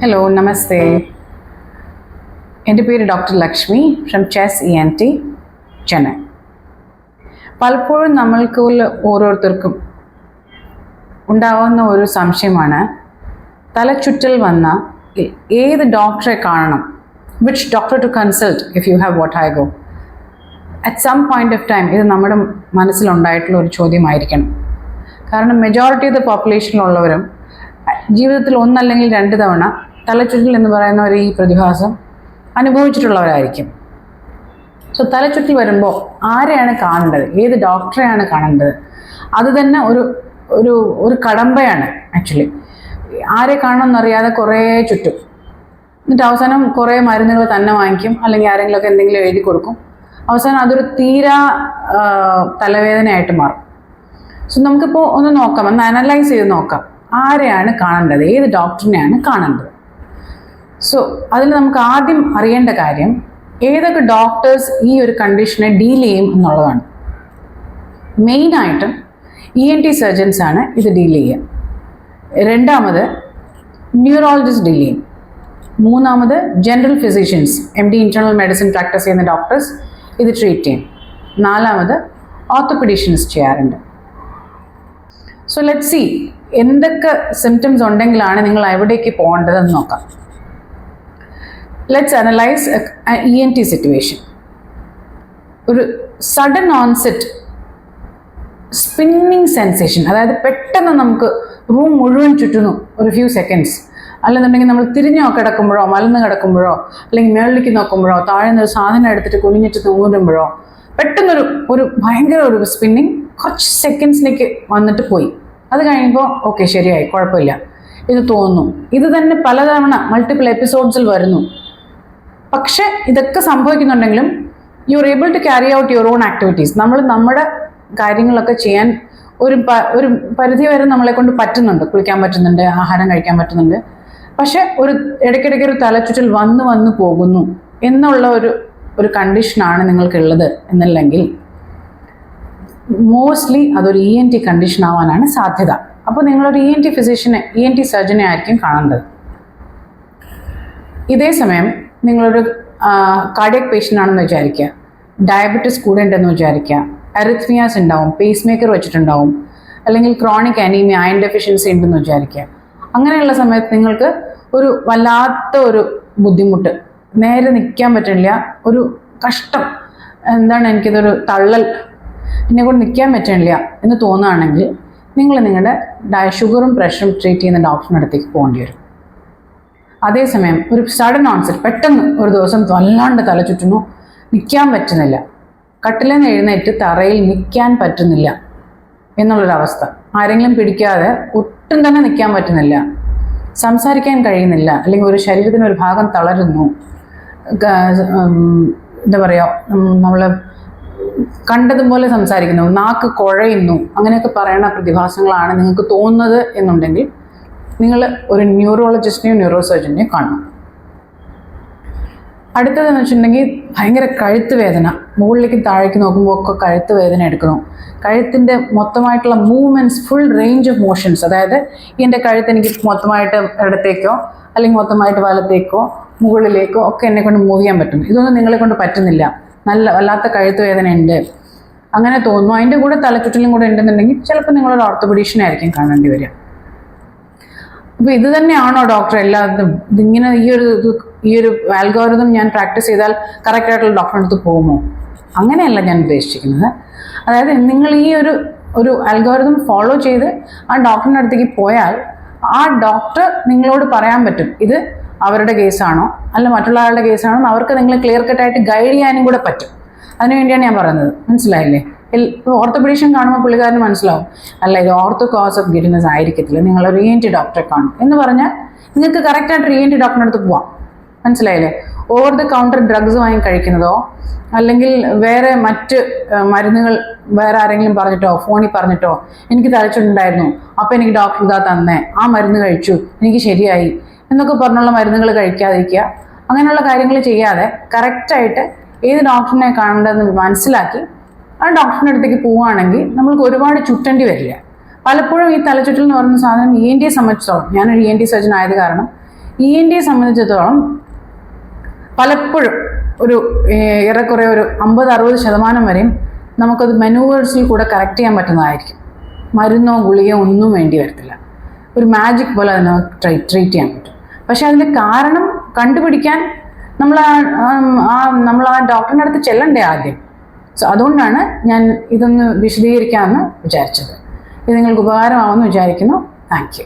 Hello നമസ്തേ. എൻ്റെ പേര് doctor Lakshmi from chess ENT Chennai. പലപ്പോഴും നമ്മൾക്ക് ഓരോരുത്തർക്കും ഉണ്ടാവുന്ന ഒരു സംശയമാണ്, തലചുറ്റൽ വന്ന ഏത് ഡോക്ടറെ കാണണം, which doctor to consult if you have what I go. At some point of time ഇത് നമ്മുടെ മനസ്സിലുണ്ടായിട്ടുള്ള ഒരു ചോദ്യമായിരിക്കണം. കാരണം മെജോറിറ്റി ഓഫ് ദ പോപ്പുലേഷനിലുള്ളവരും ജീവിതത്തിൽ ഒന്നല്ലെങ്കിൽ 2 തവണ തലചുറ്റൽ എന്ന് പറയുന്ന ഒരു ഈ പ്രതിഭാസം അനുഭവിച്ചിട്ടുള്ളവരായിരിക്കും. സോ തലചുറ്റൽ വരുമ്പോൾ ആരെയാണ് കാണേണ്ടത്, ഏത് ഡോക്ടറെയാണ് കാണേണ്ടത്, അത് തന്നെ ഒരു കടമ്പയാണ്. ആക്ച്വലി ആരെ കാണണമെന്നറിയാതെ കുറേ ചുറ്റും, എന്നിട്ട് അവസാനം കുറേ മരുന്നുകൾ തന്നെ വാങ്ങിക്കും, അല്ലെങ്കിൽ ആരെങ്കിലുമൊക്കെ എന്തെങ്കിലും എഴുതി കൊടുക്കും. അവസാനം അതൊരു തീരാ തലവേദനയായിട്ട് മാറും. സോ നമുക്കിപ്പോൾ ഒന്ന് നോക്കാം, ഒന്ന് അനലൈസ് ചെയ്ത് നോക്കാം, ആരെയാണ് കാണേണ്ടത്, ഏത് ഡോക്ടറിനെയാണ് കാണേണ്ടത്. സോ അതിൽ നമുക്ക് ആദ്യം അറിയേണ്ട കാര്യം, ഏതൊക്കെ ഡോക്ടേഴ്സ് ഈ ഒരു കണ്ടീഷനെ ഡീൽ ചെയ്യും എന്നുള്ളതാണ്. മെയിനായിട്ടും ENT സർജൻസ് ആണ് ഇത് ഡീൽ ചെയ്യുക. രണ്ടാമത് ന്യൂറോളജിസ്റ്റ് ഡീൽ ചെയ്യും. മൂന്നാമത് general physicians MD internal medicine practice ചെയ്യുന്ന ഡോക്ടേഴ്സ് ഇത് ട്രീറ്റ് ചെയ്യും. നാലാമത് ഓർത്തോപെഡീഷ്യൻസ് ചെയ്യാറുണ്ട്. സോ ലെറ്റ് സി എന്തൊക്കെ സിംറ്റംസ് ഉണ്ടെങ്കിലാണ് നിങ്ങൾ എവിടേക്ക് പോകേണ്ടതെന്ന് നോക്കാം. Let's analyse ENT situation. ഒരു സഡൻ ഓൺസെറ്റ് സ്പിന്നിങ് സെൻസേഷൻ, അതായത് പെട്ടെന്ന് നമുക്ക് റൂം മുഴുവൻ ചുറ്റുന്നു ഒരു ഫ്യൂ സെക്കൻഡ്സ്, അല്ലെന്നുണ്ടെങ്കിൽ നമ്മൾ തിരിഞ്ഞോ കിടക്കുമ്പോഴോ മലന്ന് കിടക്കുമ്പോഴോ അല്ലെങ്കിൽ മേളിലേക്ക് നോക്കുമ്പോഴോ താഴെ നിന്ന് ഒരു സാധനം എടുത്തിട്ട് കുനിഞ്ഞിട്ട് നൂരുമ്പോഴോ പെട്ടെന്നൊരു ഭയങ്കര ഒരു സ്പിന്നിങ് കുറച്ച് സെക്കൻഡ്സിലേക്ക് വന്നിട്ട് പോയി. അത് കഴിയുമ്പോൾ ഓക്കെ ശരിയായി, കുഴപ്പമില്ല ഇത് തോന്നുന്നു. ഇത് തന്നെ പലതവണ മൾട്ടിപ്പിൾ എപ്പിസോഡ്സിൽ വരുന്നു. പക്ഷെ ഇതൊക്കെ സംഭവിക്കുന്നുണ്ടെങ്കിലും you are able to carry out your own activities. നമ്മൾ നമ്മുടെ കാര്യങ്ങളൊക്കെ ചെയ്യാൻ ഒരു പരിധി വരെ നമ്മളെ കൊണ്ട് പറ്റുന്നുണ്ട്. കുളിക്കാൻ പറ്റുന്നുണ്ട്, ആഹാരം കഴിക്കാൻ പറ്റുന്നുണ്ട്. പക്ഷെ ഇടയ്ക്കിടയ്ക്ക് ഒരു തലചുറ്റൽ വന്നു പോകുന്നു എന്നുള്ള ഒരു കണ്ടീഷനാണ് നിങ്ങൾക്കുള്ളത് എന്നല്ലെങ്കിൽ മോസ്റ്റ്ലി അതൊരു ENT കണ്ടീഷൻ ആവാനാണ് സാധ്യത. അപ്പോൾ നിങ്ങളൊരു ENT സർജനെ ആയിരിക്കും കാണേണ്ടത്. ഇതേ സമയം നിങ്ങളൊരു കാർഡിയക് പേഷ്യൻ്റ് ആണെന്ന് വിചാരിക്കുക, ഡയബറ്റിസ് കൂടെ ഉണ്ടെന്ന് വിചാരിക്കുക, അരിത്മിയാസ് ഉണ്ടാവും, പേസ് മേക്കർ വെച്ചിട്ടുണ്ടാവും, അല്ലെങ്കിൽ ക്രോണിക് അനീമിയ, അയൺ ഡെഫിഷ്യൻസി ഉണ്ടെന്ന് വിചാരിക്കുക. അങ്ങനെയുള്ള സമയത്ത് നിങ്ങൾക്ക് ഒരു വല്ലാത്ത ഒരു ബുദ്ധിമുട്ട്, നേരെ നിൽക്കാൻ പറ്റില്ല, ഒരു കഷ്ടം, എന്താണ് എനിക്കിതൊരു തള്ളൽ, എന്നെക്കൊണ്ട് നിൽക്കാൻ പറ്റില്ല എന്ന് തോന്നുകയാണെങ്കിൽ നിങ്ങൾ നിങ്ങളുടെ ഷുഗറും പ്രഷറും ട്രീറ്റ് ചെയ്യുന്ന ഡോക്ടറിൻ്റെ അടുത്തേക്ക് പോകേണ്ടി വരും. അതേസമയം ഒരു സഡൻ ഓൺസെറ്റ്, പെട്ടെന്ന് ഒരു ദിവസം വല്ലാണ്ട് തല ചുറ്റുന്നു, നിൽക്കാൻ പറ്റുന്നില്ല, കട്ടിലിൽ നിന്ന് എഴുന്നേറ്റ് തറയിൽ നിൽക്കാൻ പറ്റുന്നില്ല എന്നുള്ളൊരവസ്ഥ, ആരെങ്കിലും പിടിക്കാതെ ഒട്ടും തന്നെ നിൽക്കാൻ പറ്റുന്നില്ല, സംസാരിക്കാൻ കഴിയുന്നില്ല, അല്ലെങ്കിൽ ഒരു ശരീരത്തിന് ഒരു ഭാഗം തളരുന്നു, എന്താ പറയുക, നമ്മൾ കണ്ടതുപോലെ സംസാരിക്കുന്നു, നാക്ക് കുഴയുന്നു, അങ്ങനെയൊക്കെ പറയുന്ന പ്രതിഭാസങ്ങളാണ് നിങ്ങൾക്ക് തോന്നുന്നത് എന്നുണ്ടെങ്കിൽ നിങ്ങൾ ഒരു ന്യൂറോളജിസ്റ്റിനെയോ ന്യൂറോ സർജനെയോ കാണണം. അടുത്തതെന്ന് വെച്ചിട്ടുണ്ടെങ്കിൽ ഭയങ്കര കഴുത്ത് വേദന, മുകളിലേക്ക് താഴേക്ക് നോക്കുമ്പോൾ ഒക്കെ കഴുത്ത് വേദന എടുക്കുന്നു, കഴുത്തിൻ്റെ മൊത്തമായിട്ടുള്ള movements, full range of motions, അതായത് എൻ്റെ കഴുത്ത് എനിക്ക് മൊത്തമായിട്ട് ഇടത്തേക്കോ അല്ലെങ്കിൽ മൊത്തമായിട്ട് വലത്തേക്കോ മുകളിലേക്കോ ഒക്കെ എന്നെ കൊണ്ട് മൂവ് ചെയ്യാൻ പറ്റും. ഇതൊന്നും നിങ്ങളെ കൊണ്ട് പറ്റുന്നില്ല, വല്ലാത്ത കഴുത്ത് വേദന ഉണ്ട്, അങ്ങനെ തോന്നുന്നു. അതിൻ്റെ കൂടെ തലചുറ്റലും കൂടെ ഉണ്ടെന്നുണ്ടെങ്കിൽ ചിലപ്പോൾ നിങ്ങളൊരു ഓർത്തോപെഡീഷ്യനായിരിക്കും കാണേണ്ടി വരിക. അപ്പോൾ ഇത് തന്നെയാണോ ഡോക്ടർ എല്ലാതും, ഇതിങ്ങനെ ഈ ഒരു ആൽഗോരിതം ഞാൻ പ്രാക്ടീസ് ചെയ്താൽ കറക്റ്റായിട്ടുള്ള ഡോക്ടറിൻ്റെ അടുത്ത് പോകുമോ? അങ്ങനെയല്ല ഞാൻ ഉദ്ദേശിക്കുന്നത്. അതായത് നിങ്ങൾ ഈ ഒരു ആൽഗോരിതം ഫോളോ ചെയ്ത് ആ ഡോക്ടറിൻ്റെ അടുത്തേക്ക് പോയാൽ ആ ഡോക്ടർ നിങ്ങളോട് പറയാൻ പറ്റും ഇത് അവരുടെ കേസാണോ അല്ല മറ്റുള്ള ആളുടെ കേസാണോ എന്ന് അവർക്ക് നിങ്ങളെ ക്ലിയർ കട്ടായിട്ട് ഗൈഡ് ചെയ്യാനും കൂടെ പറ്റും. അതിനുവേണ്ടിയാണ് ഞാൻ പറയുന്നത്, മനസ്സിലായില്ലേ? ഓർത്തോപെഡീഷ്യൻ കാണുമ്പോൾ പുള്ളിക്കാരന് മനസ്സിലാവും, അല്ല ഇത് ഓർത്തോ കോസ് ഓഫ് ഗിഡിനസ് ആയിരിക്കത്തില്ല, നിങ്ങളൊരു ENT ഡോക്ടറെ കാണും എന്ന് പറഞ്ഞാൽ നിങ്ങൾക്ക് കറക്റ്റായിട്ട് ENT ഡോക്ടറിൻ്റെ അടുത്ത് പോവാം. മനസ്സിലായില്ലേ? ഓവർ ദ കൗണ്ടർ ഡ്രഗ്സ് വാങ്ങി കഴിക്കുന്നതോ അല്ലെങ്കിൽ വേറെ മറ്റ് മരുന്നുകൾ വേറെ ആരെങ്കിലും പറഞ്ഞിട്ടോ ഫോണിൽ പറഞ്ഞിട്ടോ എനിക്ക് തലച്ചുണ്ടായിരുന്നു അപ്പോൾ എനിക്ക് ഡോക്ടർ ഇതാ തന്നേ, ആ മരുന്ന് കഴിച്ചു എനിക്ക് ശരിയായി എന്നൊക്കെ പറഞ്ഞുള്ള മരുന്നുകൾ കഴിക്കാതിരിക്കുക. അങ്ങനെയുള്ള കാര്യങ്ങൾ ചെയ്യാതെ കറക്റ്റായിട്ട് ഏത് ഡോക്ടറിനെ കാണേണ്ടതെന്ന് മനസ്സിലാക്കി ആ ഡോക്ടറിൻ്റെ അടുത്തേക്ക് പോവുകയാണെങ്കിൽ നമ്മൾക്ക് ഒരുപാട് ചുറ്റേണ്ടി വരില്ല. പലപ്പോഴും ഈ തലചുറ്റൽ എന്ന് പറയുന്ന സാധനം ENTയെ സംബന്ധിച്ചോളം, ഞാനൊരു ENT സർജൻ ആയത് കാരണം ENT സംബന്ധിച്ചിടത്തോളം പലപ്പോഴും ഒരു ഏറെക്കുറെ ഒരു 50-60% വരെയും നമുക്കത് മെനൂവേഴ്സിൽ കൂടെ കറക്റ്റ് ചെയ്യാൻ പറ്റുന്നതായിരിക്കും. മരുന്നോ ഗുളികയോ ഒന്നും വേണ്ടി വരത്തില്ല. ഒരു മാജിക് പോലെ അതിനെ ട്രീറ്റ് ചെയ്യാൻ പറ്റും. പക്ഷെ അതിൻ്റെ കാരണം കണ്ടുപിടിക്കാൻ നമ്മൾ ആ ഡോക്ടറിൻ്റെ അടുത്ത് ചെല്ലണ്ടേ ആദ്യം. സോ അതുകൊണ്ടാണ് ഞാൻ ഇതൊന്ന് വിശദീകരിക്കാമെന്ന് വിചാരിച്ചത്. ഇത് നിങ്ങൾക്ക് ഉപകാരമാവുമെന്ന് വിചാരിക്കുന്നു. Thank you.